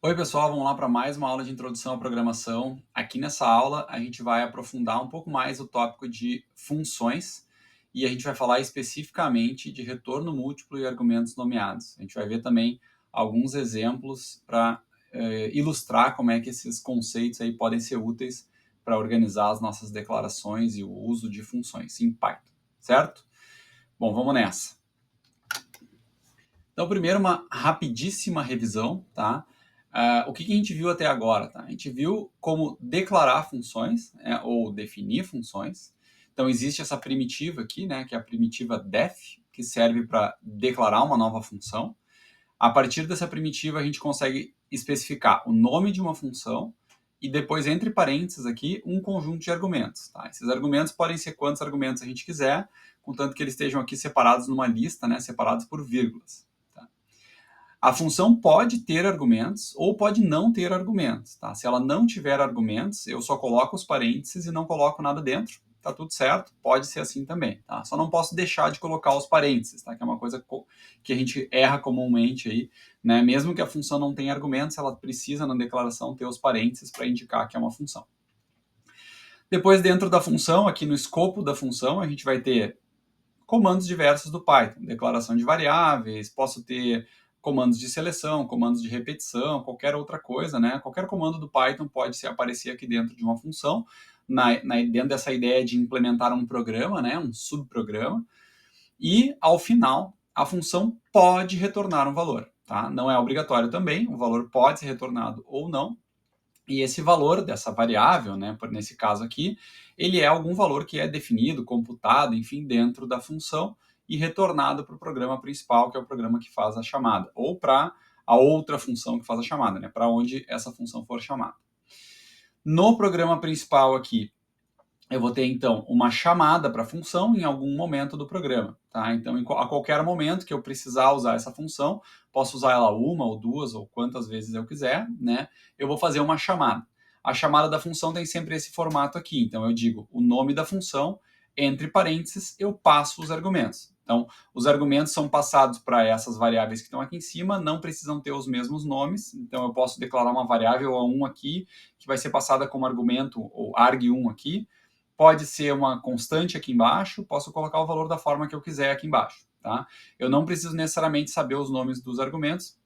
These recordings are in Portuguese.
Oi, pessoal, vamos lá para mais uma aula de introdução à programação. Aqui nessa aula, a gente vai aprofundar um pouco mais o tópico de funções e a gente vai falar especificamente de retorno múltiplo e argumentos nomeados. A gente vai ver também alguns exemplos para ilustrar como é que esses conceitos aí podem ser úteis para organizar as nossas declarações e o uso de funções em Python, certo? Bom, vamos nessa. Então, primeiro, uma rapidíssima revisão, tá? O que a gente viu até agora, tá? A gente viu como declarar funções, né, ou definir funções. Então, existe essa primitiva aqui, né, que é a primitiva def, que serve para declarar uma nova função. A partir dessa primitiva, a gente consegue especificar o nome de uma função e depois, entre parênteses aqui, um conjunto de argumentos, tá? Esses argumentos podem ser quantos argumentos a gente quiser, contanto que eles estejam aqui separados numa lista, né, separados por vírgulas. A função pode ter argumentos ou pode não ter argumentos, tá? Se ela não tiver argumentos, eu só coloco os parênteses e não coloco nada dentro, tá tudo certo, pode ser assim também, tá? Só não posso deixar de colocar os parênteses, tá? Que é uma coisa que a gente erra comumente aí, né? Mesmo que a função não tenha argumentos, ela precisa na declaração ter os parênteses para indicar que é uma função. Depois, dentro da função, aqui no escopo da função, a gente vai ter comandos diversos do Python, declaração de variáveis, posso ter comandos de seleção, comandos de repetição, qualquer outra coisa, né? Qualquer comando do Python pode se aparecer aqui dentro de uma função, dentro dessa ideia de implementar um programa, né? Um subprograma, e ao final a função pode retornar um valor, tá? Não é obrigatório também, o valor pode ser retornado ou não, e esse valor dessa variável, né, nesse caso aqui, ele é algum valor que é definido, computado, enfim, dentro da função e retornado para o programa principal, que é o programa que faz a chamada, ou para a outra função que faz a chamada, né, para onde essa função for chamada. No programa principal aqui, eu vou ter então uma chamada para a função em algum momento do programa, tá? Então, a qualquer momento que eu precisar usar essa função, posso usar ela uma ou duas ou quantas vezes eu quiser, né? Eu vou fazer uma chamada. A chamada da função tem sempre esse formato aqui. Então, eu digo o nome da função, entre parênteses, eu passo os argumentos. Então, os argumentos são passados para essas variáveis que estão aqui em cima, não precisam ter os mesmos nomes. Então, eu posso declarar uma variável A1 aqui, que vai ser passada como argumento, ou arg1 aqui, pode ser uma constante aqui embaixo, posso colocar o valor da forma que eu quiser aqui embaixo, tá? Eu não preciso necessariamente saber os nomes dos argumentos,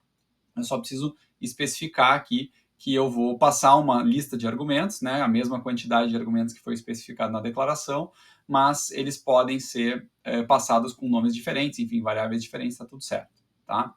eu só preciso especificar aqui que eu vou passar uma lista de argumentos, né, a mesma quantidade de argumentos que foi especificado na declaração, mas eles podem ser passados com nomes diferentes, enfim, variáveis diferentes, está tudo certo, tá?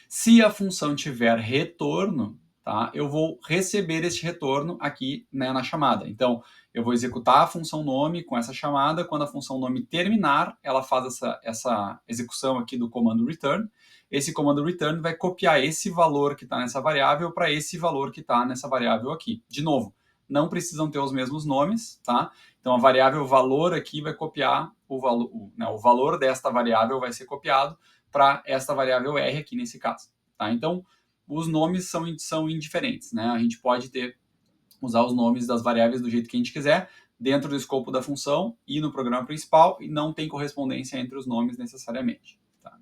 Se a função tiver retorno, tá, eu vou receber este retorno aqui, né, na chamada. Então, eu vou executar a função nome com essa chamada. Quando a função nome terminar, ela faz essa execução aqui do comando return. Esse comando return vai copiar esse valor que está nessa variável para esse valor que está nessa variável aqui. De novo, não precisam ter os mesmos nomes, tá? Então, a variável valor aqui vai copiar o valor desta variável vai ser copiado para esta variável R aqui nesse caso. Tá? Então, os nomes são indiferentes. Né? A gente pode usar os nomes das variáveis do jeito que a gente quiser, dentro do escopo da função e no programa principal, e não tem correspondência entre os nomes necessariamente. Tá?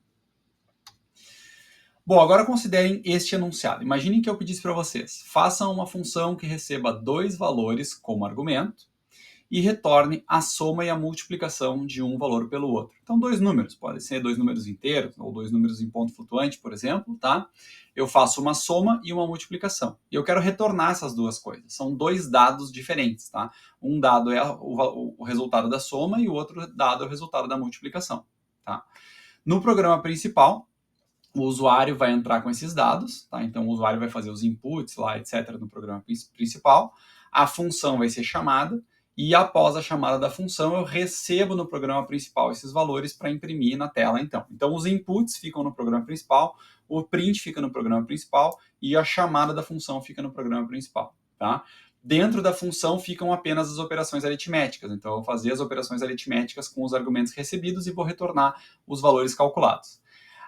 Bom, agora considerem este enunciado. Imaginem que eu pedisse para vocês, façam uma função que receba dois valores como argumento, e retorne a soma e a multiplicação de um valor pelo outro. Então, dois números, podem ser dois números inteiros ou dois números em ponto flutuante, por exemplo, tá? Eu faço uma soma e uma multiplicação. E eu quero retornar essas duas coisas. São dois dados diferentes, tá? Um dado é o resultado da soma e o outro dado é o resultado da multiplicação, tá? No programa principal, o usuário vai entrar com esses dados, tá? Então, o usuário vai fazer os inputs lá, etc., no programa principal. A função vai ser chamada e após a chamada da função, eu recebo no programa principal esses valores para imprimir na tela, então. Então, os inputs ficam no programa principal, o print fica no programa principal e a chamada da função fica no programa principal, tá? Dentro da função ficam apenas as operações aritméticas. Então, eu vou fazer as operações aritméticas com os argumentos recebidos e vou retornar os valores calculados.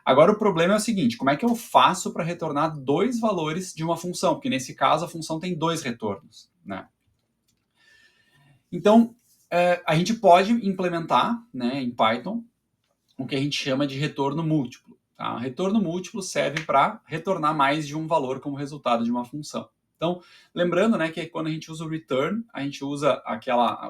Agora, o problema é o seguinte, como é que eu faço para retornar dois valores de uma função? Porque, nesse caso, a função tem dois retornos, né? Então, a gente pode implementar, né, em Python, o que a gente chama de retorno múltiplo. Tá? Retorno múltiplo serve para retornar mais de um valor como resultado de uma função. Então, lembrando, né, que quando a gente usa o return, a gente usa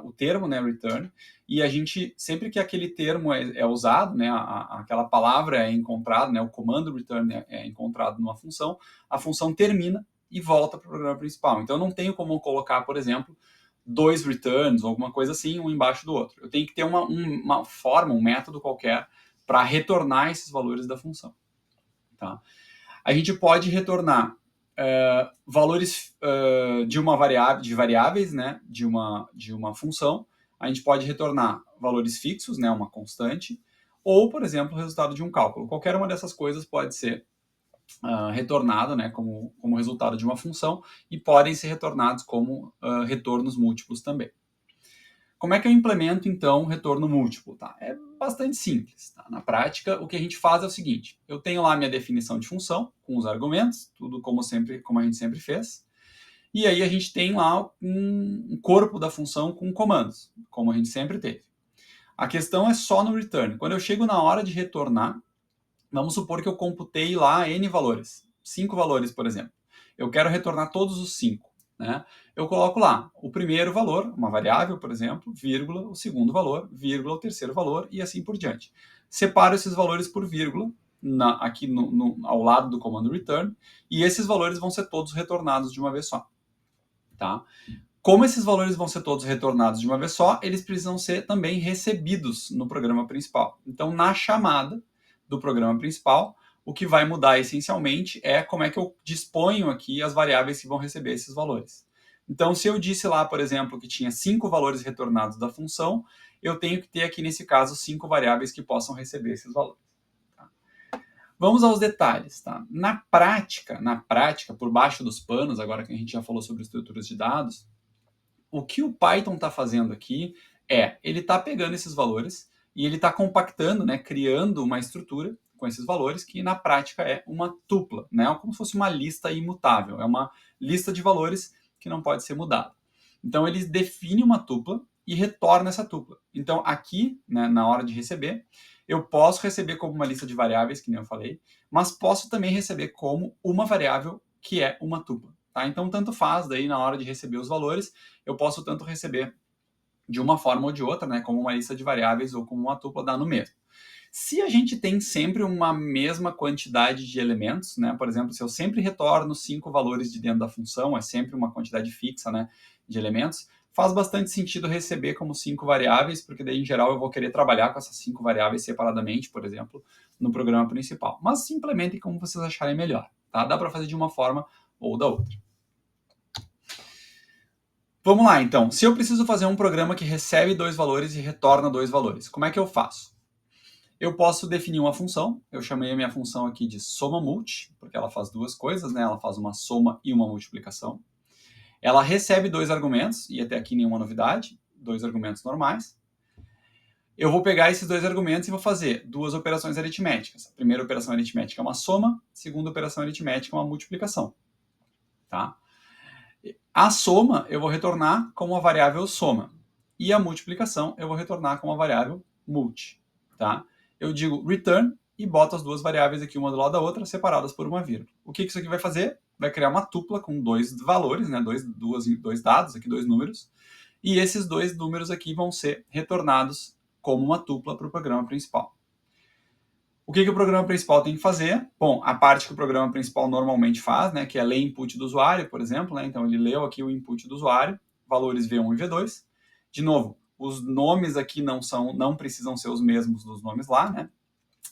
o termo, né, return, e a gente, sempre que aquele termo é usado, né, aquela palavra é encontrada, né, o comando return é encontrado numa função, a função termina e volta para o programa principal. Então, eu não tenho como colocar, por exemplo, 2 returns ou alguma coisa assim, um embaixo do outro. Eu tenho que ter uma forma, um método qualquer para retornar esses valores da função. Tá? A gente pode retornar valores de uma variável, de variáveis, né, de uma função. A gente pode retornar valores fixos, né, uma constante, ou, por exemplo, o resultado de um cálculo. Qualquer uma dessas coisas pode ser retornada, né, como resultado de uma função, e podem ser retornados como retornos múltiplos também. Como é que eu implemento, então, retorno múltiplo? Tá? É bastante simples. Tá? Na prática, o que a gente faz é o seguinte: eu tenho lá minha definição de função, com os argumentos, tudo como a gente sempre fez, e aí a gente tem lá um corpo da função com comandos, como a gente sempre teve. A questão é só no return. Quando eu chego na hora de retornar, vamos supor que eu computei lá N valores, 5 valores, por exemplo. Eu quero retornar todos os 5. Né? Eu coloco lá o primeiro valor, uma variável, por exemplo, vírgula, o segundo valor, vírgula, o terceiro valor, e assim por diante. Separo esses valores por vírgula, aqui ao lado do comando return, e esses valores vão ser todos retornados de uma vez só. Tá? Como esses valores vão ser todos retornados de uma vez só, eles precisam ser também recebidos no programa principal. Então, na chamada do programa principal, o que vai mudar essencialmente é como é que eu disponho aqui as variáveis que vão receber esses valores. Então, se eu disse lá, por exemplo, que tinha 5 valores retornados da função, eu tenho que ter aqui, nesse caso, 5 variáveis que possam receber esses valores. Tá? Vamos aos detalhes. Tá? Na prática, por baixo dos panos, agora que a gente já falou sobre estruturas de dados, o que o Python está fazendo aqui ele está pegando esses valores e ele está compactando, né, criando uma estrutura com esses valores que na prática é uma tupla, né, como se fosse uma lista imutável, é uma lista de valores que não pode ser mudada. Então ele define uma tupla e retorna essa tupla. Então aqui, né, na hora de receber, eu posso receber como uma lista de variáveis, que nem eu falei, mas posso também receber como uma variável que é uma tupla. Tá? Então tanto faz, daí na hora de receber os valores, eu posso tanto receber de uma forma ou de outra, né, como uma lista de variáveis ou como uma tupla, dá no mesmo. Se a gente tem sempre uma mesma quantidade de elementos, né, por exemplo, se eu sempre retorno 5 valores de dentro da função, é sempre uma quantidade fixa, né, de elementos, faz bastante sentido receber como 5 variáveis, porque daí em geral eu vou querer trabalhar com essas 5 variáveis separadamente, por exemplo, no programa principal. Mas implementem como vocês acharem melhor. Tá? Dá para fazer de uma forma ou da outra. Vamos lá, então. Se eu preciso fazer um programa que recebe 2 valores e retorna 2 valores, como é que eu faço? Eu posso definir uma função. Eu chamei a minha função aqui de SomaMulti, porque ela faz duas coisas, né? Ela faz uma soma e uma multiplicação. Ela recebe 2 argumentos, e até aqui nenhuma novidade, 2 argumentos normais. Eu vou pegar esses 2 argumentos e vou fazer 2 operações aritméticas. A primeira operação aritmética é uma soma, a segunda operação aritmética é uma multiplicação. Tá? A soma eu vou retornar como a variável soma. E a multiplicação eu vou retornar como a variável multi. Tá? Eu digo return e boto as duas variáveis aqui uma do lado da outra, separadas por uma vírgula. O que isso aqui vai fazer? Vai criar uma tupla com 2 valores, né? dois dados, aqui 2 números. E esses 2 números aqui vão ser retornados como uma tupla para o programa principal. O que o programa principal tem que fazer? Bom, a parte que o programa principal normalmente faz, né, que é ler input do usuário, por exemplo, né, então ele leu aqui o input do usuário, valores V1 e V2. De novo, os nomes aqui não precisam ser os mesmos dos nomes lá, né?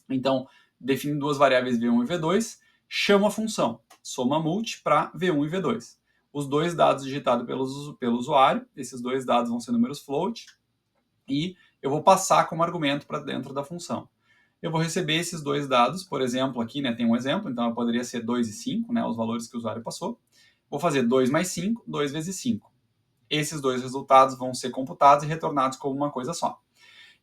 Então, define 2 variáveis V1 e V2, chama a função SomaMulti para V1 e V2. Os 2 dados digitados pelo usuário, esses 2 dados vão ser números float, e eu vou passar como argumento para dentro da função. Eu vou receber esses 2 dados, por exemplo, aqui, né, tem um exemplo, então eu poderia ser 2 e 5, né, os valores que o usuário passou. Vou fazer 2 mais 5, 2 vezes 5. Esses 2 resultados vão ser computados e retornados como uma coisa só.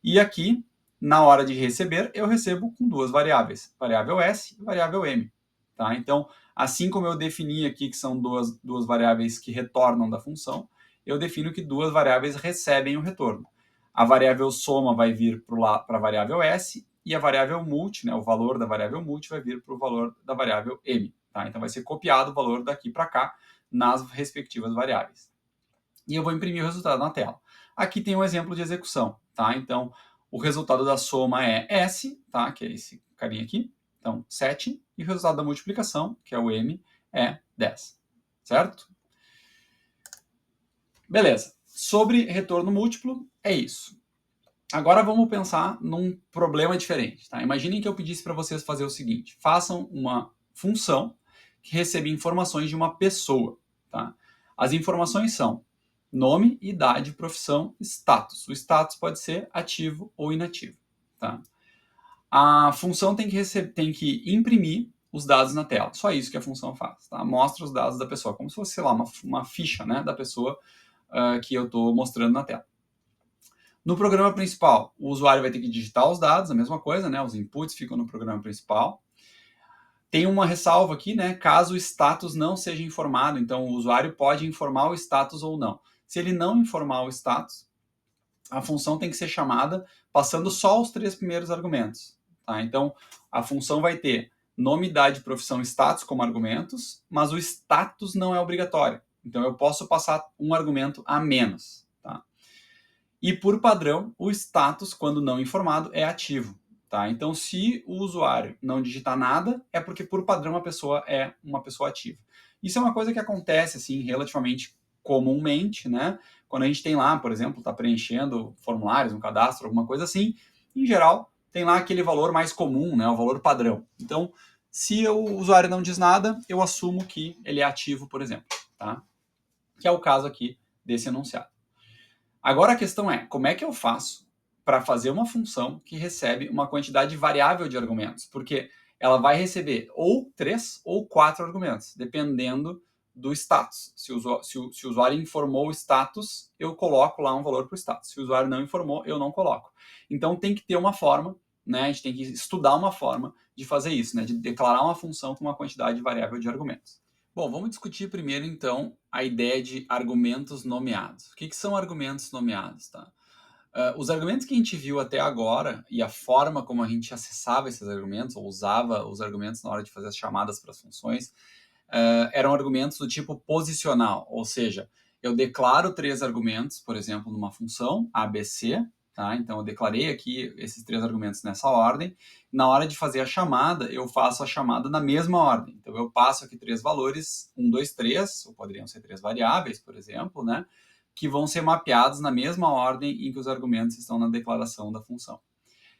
E aqui, na hora de receber, eu recebo com 2 variáveis, variável S e variável M. Tá? Então, assim como eu defini aqui que são duas variáveis que retornam da função, eu defino que 2 variáveis recebem o retorno. A variável soma vai vir para a variável S e a variável multi, né, o valor da variável multi vai vir para o valor da variável m. Tá? Então vai ser copiado o valor daqui para cá nas respectivas variáveis. E eu vou imprimir o resultado na tela. Aqui tem um exemplo de execução. Tá? Então o resultado da soma é S, tá? Que é esse carinha aqui. Então 7, e o resultado da multiplicação, que é o m, é 10. Certo? Beleza. Sobre retorno múltiplo, é isso. Agora vamos pensar num problema diferente. Tá? Imaginem que eu pedisse para vocês fazer o seguinte. Façam uma função que recebe informações de uma pessoa. Tá? As informações são nome, idade, profissão, status. O status pode ser ativo ou inativo. Tá? A função tem que imprimir os dados na tela. Só isso que a função faz. Tá? Mostra os dados da pessoa, como se fosse, sei lá, uma ficha, né, da pessoa que eu estou mostrando na tela. No programa principal, o usuário vai ter que digitar os dados, a mesma coisa, né? Os inputs ficam no programa principal. Tem uma ressalva aqui, né? Caso o status não seja informado, então o usuário pode informar o status ou não. Se ele não informar o status, a função tem que ser chamada passando só os 3 primeiros argumentos. Tá? Então, a função vai ter nome, idade, profissão e status como argumentos, mas o status não é obrigatório. Então, eu posso passar um argumento a menos. Tá? E, por padrão, o status, quando não informado, é ativo. Tá? Então, se o usuário não digitar nada, é porque, por padrão, a pessoa é uma pessoa ativa. Isso é uma coisa que acontece assim, relativamente comumente, né? Quando a gente tem lá, por exemplo, está preenchendo formulários, um cadastro, alguma coisa assim, em geral, tem lá aquele valor mais comum, né? O valor padrão. Então, se o usuário não diz nada, eu assumo que ele é ativo, por exemplo. Tá? Que é o caso aqui desse enunciado. Agora a questão é, como é que eu faço para fazer uma função que recebe uma quantidade variável de argumentos? Porque ela vai receber ou 3 ou 4 argumentos, dependendo do status. Se o usuário informou o status, eu coloco lá um valor para o status. Se o usuário não informou, eu não coloco. Então tem que ter uma forma, né? A gente tem que estudar uma forma de fazer isso, né? De declarar uma função com uma quantidade variável de argumentos. Bom, vamos discutir primeiro, então, a ideia de argumentos nomeados. O que são argumentos nomeados? Tá? Os argumentos que a gente viu até agora e a forma como a gente acessava esses argumentos, ou usava os argumentos na hora de fazer as chamadas para as funções, eram argumentos do tipo posicional, ou seja, eu declaro 3 argumentos, por exemplo, numa função ABC, tá? Então eu declarei aqui esses 3 argumentos nessa ordem. Na hora de fazer a chamada, eu faço a chamada na mesma ordem. Então eu passo aqui 3 valores, 1, 2, 3, ou poderiam ser 3 variáveis, por exemplo, né? Que vão ser mapeados na mesma ordem em que os argumentos estão na declaração da função.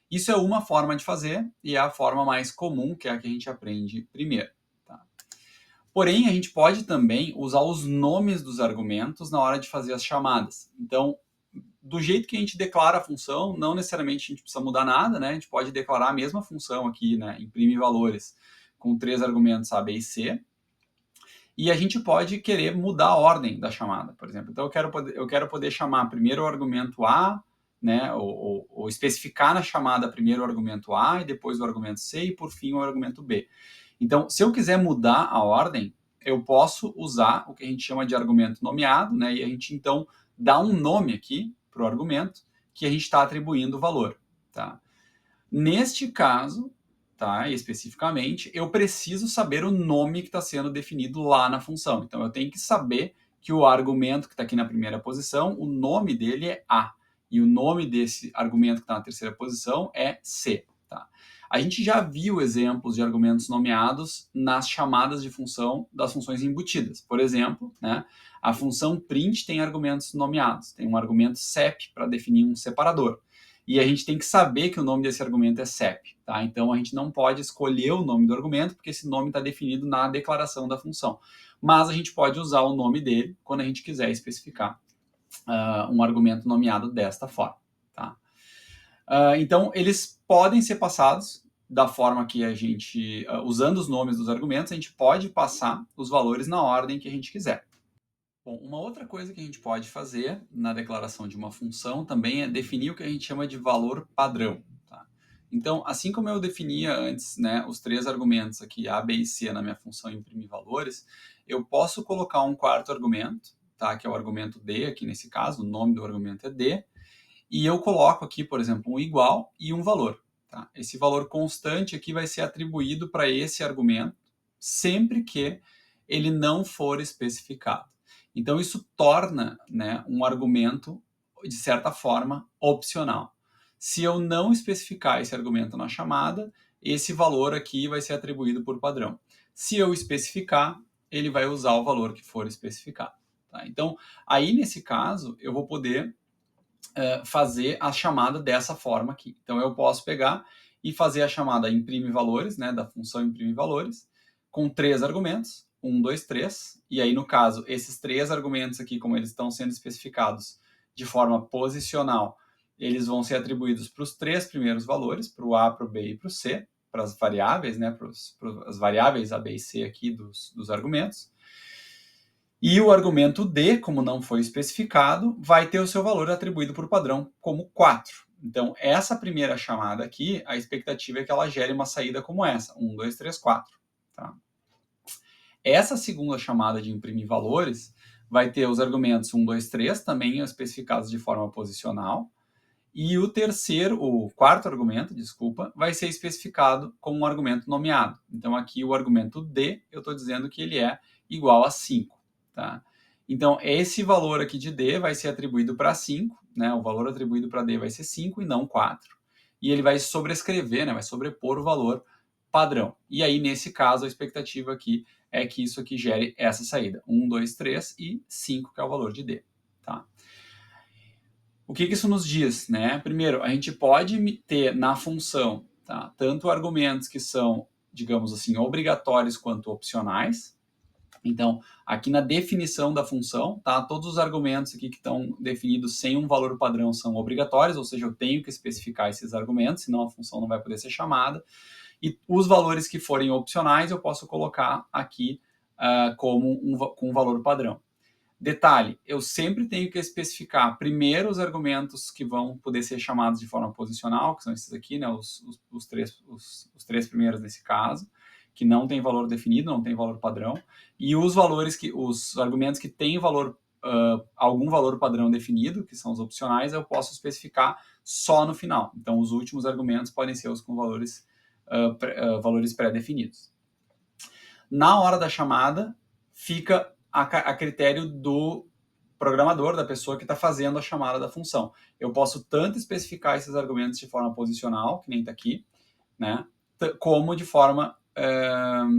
Isso é uma forma de fazer e é a forma mais comum, que é a que a gente aprende primeiro. Tá? Porém, a gente pode também usar os nomes dos argumentos na hora de fazer as chamadas. Então, do jeito que a gente declara a função, não necessariamente a gente precisa mudar nada, né? A gente pode declarar a mesma função aqui, né? Imprime valores com 3 argumentos A, B e C. E a gente pode querer mudar a ordem da chamada, por exemplo. Então, eu quero poder chamar primeiro o argumento A, né? Ou especificar na chamada primeiro o argumento A e depois o argumento C e, por fim, o argumento B. Então, se eu quiser mudar a ordem, eu posso usar o que a gente chama de argumento nomeado, né? E a gente, então, dá um nome aqui para o argumento que a gente está atribuindo o valor. Tá? Neste caso, tá, especificamente, eu preciso saber o nome que está sendo definido lá na função. Então, eu tenho que saber que o argumento que está aqui na primeira posição, o nome dele é A. E o nome desse argumento que está na terceira posição é C. Tá? A gente já viu exemplos de argumentos nomeados nas chamadas de função das funções embutidas. Por exemplo, né, a função print tem argumentos nomeados. Tem um argumento sep para definir um separador. E a gente tem que saber que o nome desse argumento é sep. Tá? Então, a gente não pode escolher o nome do argumento, porque esse nome está definido na declaração da função. Mas a gente pode usar o nome dele quando a gente quiser especificar um argumento nomeado desta forma. Tá? Então, eles podem ser passados da forma que a gente, usando os nomes dos argumentos, a gente pode passar os valores na ordem que a gente quiser. Bom, uma outra coisa que a gente pode fazer na declaração de uma função também é definir o que a gente chama de valor padrão. Tá? Então, assim como eu definia antes, né, os 3 argumentos aqui, A, B e C, na minha função imprimir valores, eu posso colocar um quarto argumento, tá, que é o argumento D, aqui nesse caso, o nome do argumento é D, e eu coloco aqui, por exemplo, um igual e um valor. Tá? Esse valor constante aqui vai ser atribuído para esse argumento sempre que ele não for especificado. Então, isso torna, né, um argumento, de certa forma, opcional. Se eu não especificar esse argumento na chamada, esse valor aqui vai ser atribuído por padrão. Se eu especificar, ele vai usar o valor que for especificado. Tá? Então, aí nesse caso, eu vou poder fazer a chamada dessa forma aqui. Então, eu posso pegar e fazer a chamada imprime valores, né, da função imprime valores, com 3 argumentos, 1, 2, 3, e aí, no caso, esses 3 argumentos aqui, como eles estão sendo especificados de forma posicional, eles vão ser atribuídos para os 3 primeiros valores, para o A, para o B e para o C, para as variáveis, né, para as variáveis A, B e C aqui dos argumentos. E o argumento D, como não foi especificado, vai ter o seu valor atribuído por padrão como 4. Então, essa primeira chamada aqui, a expectativa é que ela gere uma saída como essa, 1, 2, 3, 4. Tá? Essa segunda chamada de imprimir valores vai ter os argumentos 1, 2, 3, também especificados de forma posicional, e o quarto argumento, desculpa, vai ser especificado como um argumento nomeado. Então, aqui o argumento D, eu estou dizendo que ele é igual a 5. Tá? Então, esse valor aqui de D vai ser atribuído para 5, né? O valor atribuído para D vai ser 5 e não 4. E ele vai sobrescrever, né? Vai sobrepor o valor padrão. E aí, nesse caso, a expectativa aqui é que isso aqui gere essa saída. 1, 2, 3 e 5, que é o valor de D. Tá? O que isso nos diz? Né? Primeiro, a gente pode ter na função, tá, tanto argumentos que são, digamos assim, obrigatórios quanto opcionais. Então, aqui na definição da função, tá, todos os argumentos aqui que estão definidos sem um valor padrão são obrigatórios, ou seja, eu tenho que especificar esses argumentos, senão a função não vai poder ser chamada. E os valores que forem opcionais eu posso colocar aqui com um valor padrão. Detalhe, eu sempre tenho que especificar primeiro os argumentos que vão poder ser chamados de forma posicional, que são esses aqui, né, os três primeiros nesse caso, que não tem valor definido, não tem valor padrão, e os argumentos que têm algum valor padrão definido, que são os opcionais, eu posso especificar só no final. Então, os últimos argumentos podem ser os com valores pré-definidos. Na hora da chamada, fica a critério do programador, da pessoa que está fazendo a chamada da função. Eu posso tanto especificar esses argumentos de forma posicional, que nem está aqui, né, como de forma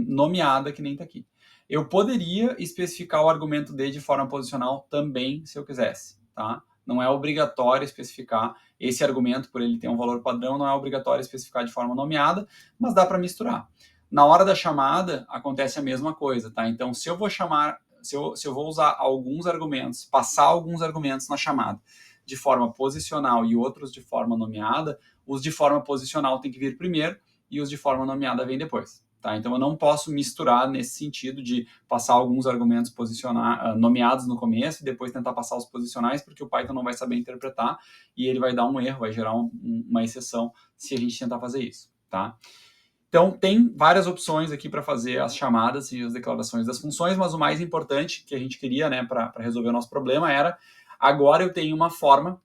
nomeada, que nem está aqui. Eu poderia especificar o argumento D de forma posicional também, se eu quisesse. Tá? Não é obrigatório especificar esse argumento, por ele ter um valor padrão, não é obrigatório especificar de forma nomeada, mas dá para misturar. Na hora da chamada, acontece a mesma coisa. Tá? Então, se eu vou chamar se eu vou usar alguns argumentos, passar alguns argumentos na chamada de forma posicional e outros de forma nomeada, os de forma posicional tem que vir primeiro e os de forma nomeada vêm depois. Tá? Então, eu não posso misturar nesse sentido de passar alguns argumentos nomeados no começo e depois tentar passar os posicionais, porque o Python não vai saber interpretar e ele vai dar um erro, vai gerar uma exceção se a gente tentar fazer isso. Tá? Então, tem várias opções aqui para fazer as chamadas e as declarações das funções, mas o mais importante que a gente queria, né, para resolver o nosso problema era, agora eu tenho uma forma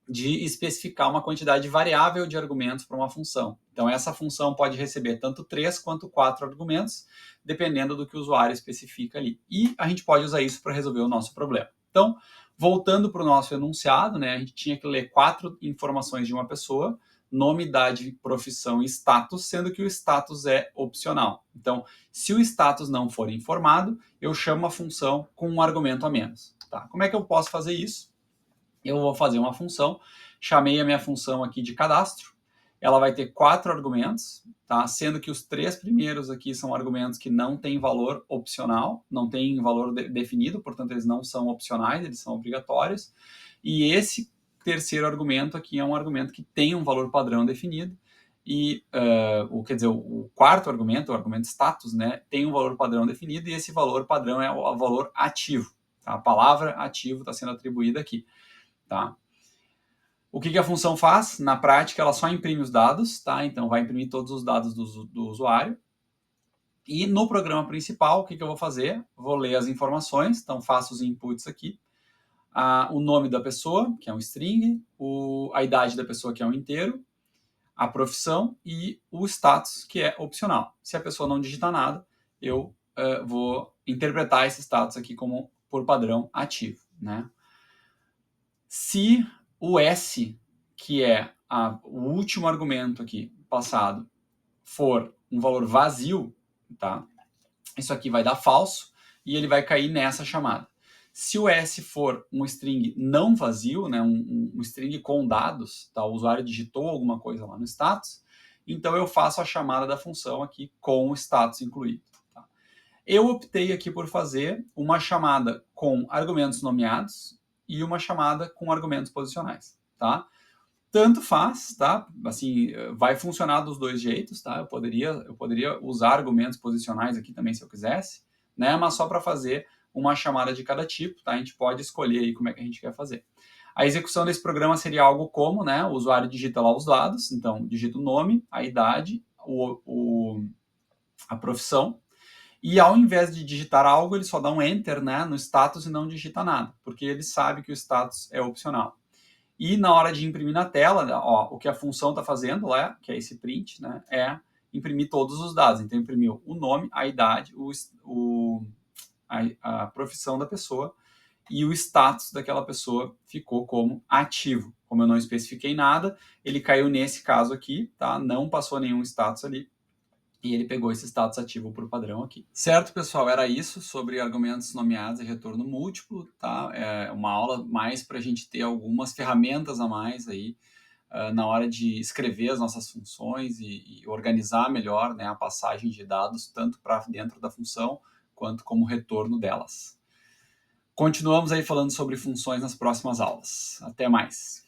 de especificar uma quantidade variável de argumentos para uma função. Então, essa função pode receber tanto 3 quanto 4 argumentos, dependendo do que o usuário especifica ali. E a gente pode usar isso para resolver o nosso problema. Então, voltando para o nosso enunciado, né, a gente tinha que ler 4 informações de uma pessoa, nome, idade, profissão e status, sendo que o status é opcional. Então, se o status não for informado, eu chamo a função com um argumento a menos. Tá? Como é que eu posso fazer isso? Eu vou fazer uma função, chamei a minha função aqui de cadastro, ela vai ter 4 argumentos, tá? Sendo que os 3 primeiros aqui são argumentos que não têm valor opcional, não têm valor definido, portanto eles não são opcionais, eles são obrigatórios, e esse terceiro argumento aqui é um argumento que tem um valor padrão definido, e o quarto argumento, o argumento status, né, tem um valor padrão definido, e esse valor padrão é o valor ativo. Tá? A palavra ativo está sendo atribuída aqui. Tá? O que a função faz? Na prática, ela só imprime os dados, tá? Então vai imprimir todos os dados do usuário. E no programa principal, o que eu vou fazer? Vou ler as informações, então faço os inputs aqui. O nome da pessoa, que é um string, a idade da pessoa, que é um inteiro, a profissão e o status, que é opcional. Se a pessoa não digitar nada, eu vou interpretar esse status aqui como, por padrão, ativo, né? Se o S, que é o último argumento aqui passado, for um valor vazio, tá? Isso aqui vai dar falso e ele vai cair nessa chamada. Se o S for um string não vazio, né, um string com dados, tá? O usuário digitou alguma coisa lá no status, então eu faço a chamada da função aqui com o status incluído. Tá? Eu optei aqui por fazer uma chamada com argumentos nomeados e uma chamada com argumentos posicionais. Tá? Tanto faz, tá? Assim, vai funcionar dos dois jeitos, tá? Eu poderia usar argumentos posicionais aqui também se eu quisesse, né? Mas só para fazer uma chamada de cada tipo, tá? A gente pode escolher aí como é que a gente quer fazer. A execução desse programa seria algo como, né? O usuário digita lá os dados, então digita o nome, a idade, a profissão, e ao invés de digitar algo, ele só dá um enter, né, no status e não digita nada, porque ele sabe que o status é opcional. E na hora de imprimir na tela, ó, o que a função está fazendo lá, que é esse print, né, é imprimir todos os dados. Então, imprimiu o nome, a idade, a profissão da pessoa e o status daquela pessoa ficou como ativo. Como eu não especifiquei nada, ele caiu nesse caso aqui, tá? Não passou nenhum status ali, e ele pegou esse status ativo por padrão aqui. Certo, pessoal? Era isso sobre argumentos nomeados e retorno múltiplo, tá? É uma aula mais para a gente ter algumas ferramentas a mais aí na hora de escrever as nossas funções e organizar melhor, né, a passagem de dados, tanto para dentro da função, quanto como retorno delas. Continuamos aí falando sobre funções nas próximas aulas. Até mais!